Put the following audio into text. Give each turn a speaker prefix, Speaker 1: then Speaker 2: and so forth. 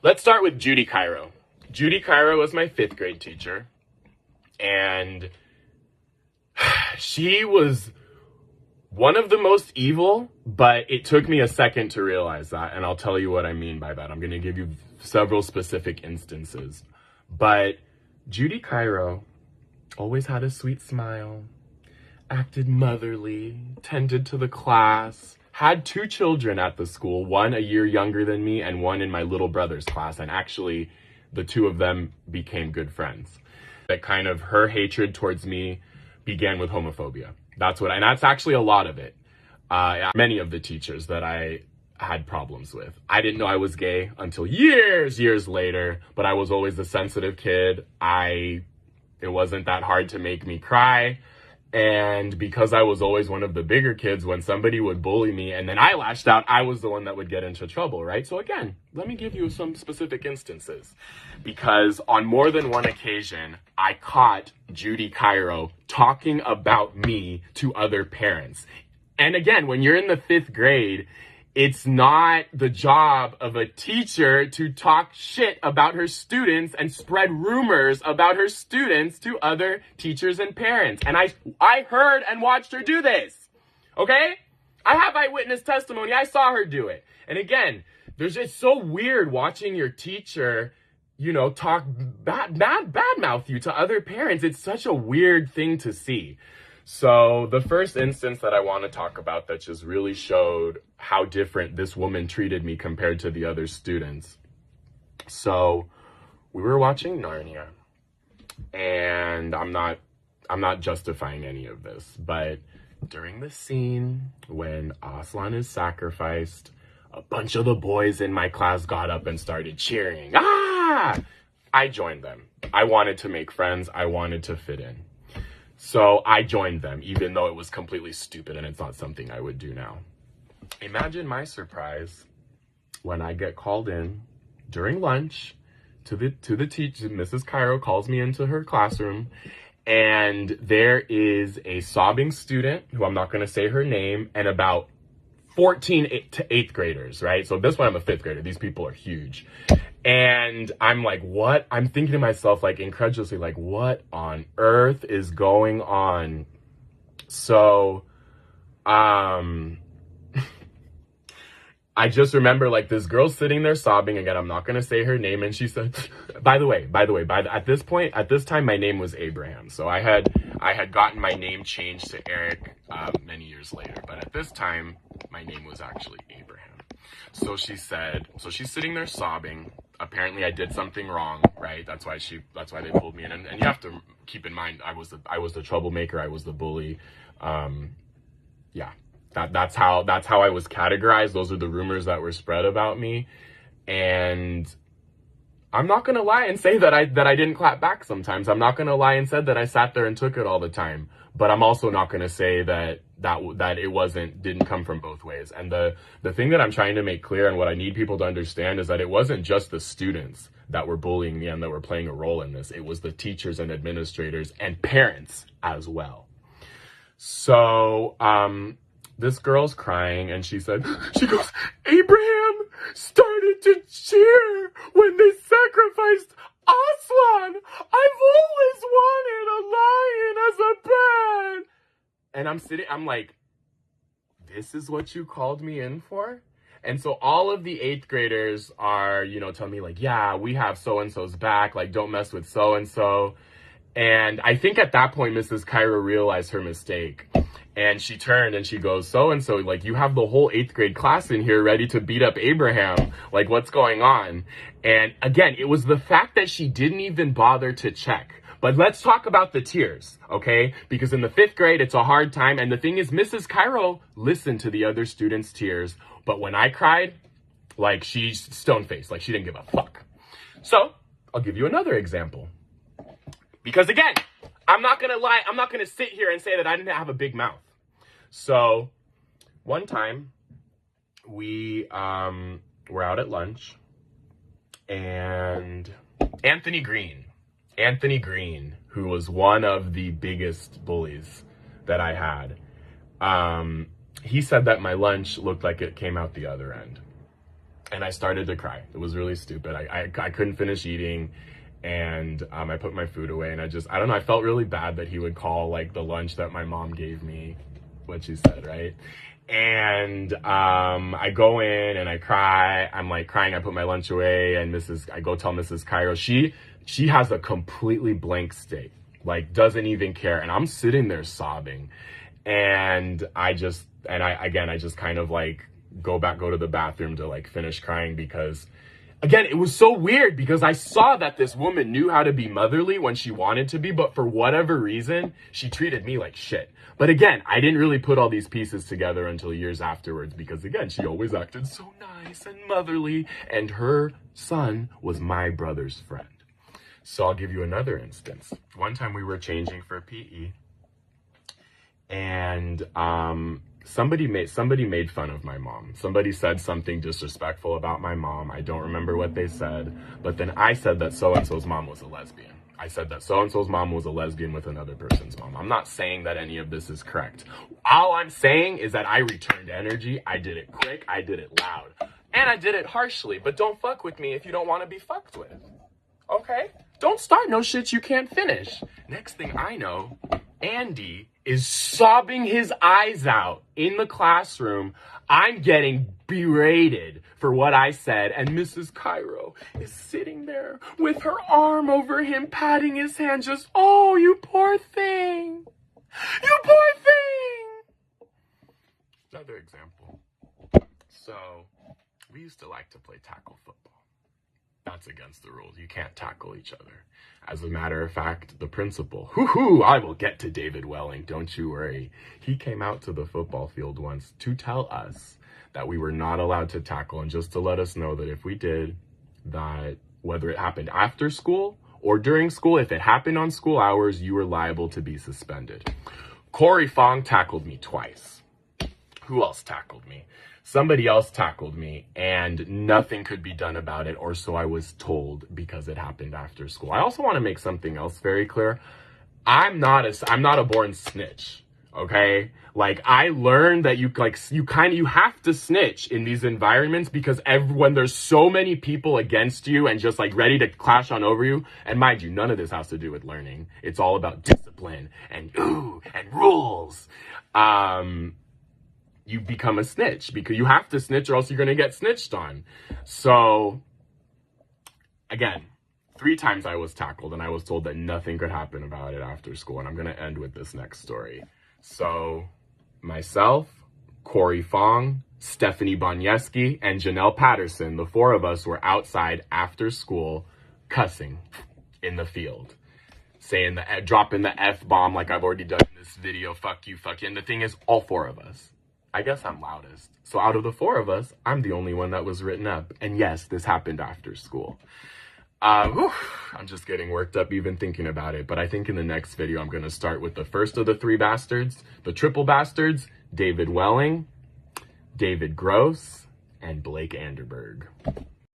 Speaker 1: Let's start with Judy Cairo. Judy Cairo was my fifth grade teacher, and she was one of the most evil, but it took me a second to realize that, and I'll tell you what I mean by that. I'm going to give you several specific instances. But Judy Cairo always had a sweet smile, acted motherly, tended to the class, had two children at the school, one a year younger than me and one in my little brother's class, and actually the two of them became good friends. That kind of her hatred towards me began with homophobia. And that's actually a lot of it. Many of the teachers that I had problems with. I didn't know I was gay until years later, but I was always a sensitive kid. It wasn't that hard to make me cry. And because I was always one of the bigger kids, when somebody would bully me and then I lashed out, I was the one that would get into trouble, right? So again, let me give you some specific instances. Because on more than one occasion, I caught Judy Cairo talking about me to other parents. And again, when you're in the fifth grade, it's not the job of a teacher to talk shit about her students and spread rumors about her students to other teachers and parents. And I heard and watched her do this, okay? I have eyewitness testimony. I saw her do it. And again, it's so weird watching your teacher, talk badmouth you to other parents. It's such a weird thing to see. So the first instance that I want to talk about that just really showed how different this woman treated me compared to the other students. So we were watching Narnia, and I'm not justifying any of this, but during the scene when Aslan is sacrificed, a bunch of the boys in my class got up and started cheering. Ah! I joined them. I wanted to make friends. I wanted to fit in. So I joined them, even though it was completely stupid and it's not something I would do now. Imagine my surprise when I get called in during lunch to the teacher. Mrs. Cairo calls me into her classroom, and there is a sobbing student who I'm not going to say her name, and about 14 to 8th graders, right? So this one, I'm a 5th grader. These people are huge. And I'm like, what? I'm thinking to myself, like, incredulously, like, what on earth is going on? So, I just remember, like, this girl sitting there sobbing. Again, I'm not going to say her name. And she said, by the way, at this time, my name was Abraham. So I had gotten my name changed to Eric many years later. But at this time, my name was actually Abraham. So she's sitting there sobbing. Apparently I did something wrong, right? That's why they pulled me in. And you have to keep in mind, I was the troublemaker. I was the bully. Yeah. That's how I was categorized. Those are the rumors that were spread about me. And I'm not going to lie and say that I didn't clap back sometimes. I'm not going to lie and said that I sat there and took it all the time. But I'm also not going to say that it didn't come from both ways. And the thing that I'm trying to make clear and what I need people to understand is that it wasn't just the students that were bullying me and that were playing a role in this. It was the teachers and administrators and parents as well. So, this girl's crying, and she goes, Abraham started to cheer when they sacrificed Aslan. I've always wanted a lion as a pet. And I'm like, this is what you called me in for? And so all of the 8th graders are, telling me like, yeah, we have so-and-so's back. Like, don't mess with so-and-so. And I think at that point, Mrs. Cairo realized her mistake. And she turned and she goes, so-and-so, like, you have the whole 8th grade class in here ready to beat up Abraham. Like, what's going on? And again, it was the fact that she didn't even bother to check. But let's talk about the tears, okay? Because in the 5th grade, it's a hard time. And the thing is, Mrs. Cairo listened to the other students' tears. But when I cried, like, she's stone-faced. Like, she didn't give a fuck. So, I'll give you another example. Because again, I'm not going to lie. I'm not going to sit here and say that I didn't have a big mouth. So, one time, we were out at lunch, and Anthony Green, who was one of the biggest bullies that I had, he said that my lunch looked like it came out the other end. and I started to cry. It was really stupid. I couldn't finish eating, and I put my food away, and I don't know, I felt really bad that he would call like the lunch that my mom gave me what she said, right? And I go in and I cry. I'm like crying. I put my lunch away, and I go tell Mrs. Cairo. She has a completely blank state, like doesn't even care. And I'm sitting there sobbing, and I just kind of like go to the bathroom to like finish crying, because again, it was so weird, because I saw that this woman knew how to be motherly when she wanted to be, but for whatever reason, she treated me like shit. But again, I didn't really put all these pieces together until years afterwards, because again, she always acted so nice and motherly, and her son was my brother's friend. So I'll give you another instance. One time we were changing for PE, and somebody made fun of my mom. Somebody said something disrespectful about my mom. I don't remember what they said, but then I said that so-and-so's mom was a lesbian. I said that so-and-so's mom was a lesbian with another person's mom. I'm not saying that any of this is correct. All I'm saying is that I returned energy. I did it quick. I did it loud. And I did it harshly. But don't fuck with me if you don't want to be fucked with. Okay? Don't start no shit you can't finish. Next thing I know, Andy is sobbing his eyes out in the classroom. I'm getting berated for what I said, and Mrs. Cairo is sitting there with her arm over him, patting his hand, just, oh, you poor thing. You poor thing. Another example. So, we used to like to play tackle football. That's against the rules. You can't tackle each other. As a matter of fact, the principal, I will get to David Welling, don't you worry. He came out to the football field once to tell us that we were not allowed to tackle, and just to let us know that if we did, that whether it happened after school or during school, if it happened on school hours, you were liable to be suspended. Corey Fong tackled me twice. Who else tackled me? Somebody else tackled me, and nothing could be done about it, or so I was told, because it happened after school. I also want to make something else very clear. I'm not a born snitch, okay? Like, I learned that you have to snitch in these environments, because when there's so many people against you and just like ready to clash on over you, and mind you, none of this has to do with learning. It's all about discipline and rules. You become a snitch, because you have to snitch or else you're going to get snitched on. So, again, 3 times I was tackled, and I was told that nothing could happen about it after school. And I'm going to end with this next story. So, myself, Corey Fong, Stephanie Bonieski, and Janelle Patterson, the 4 of us were outside after school cussing in the field. Dropping the F-bomb like I've already done in this video. Fuck you, fuck you. And the thing is, all 4 of us. I guess I'm loudest. So out of the 4 of us, I'm the only one that was written up. And yes, this happened after school. I'm just getting worked up even thinking about it. But I think in the next video, I'm going to start with the first of the 3 bastards, the triple bastards, David Welling, David Gross, and Blake Anderberg.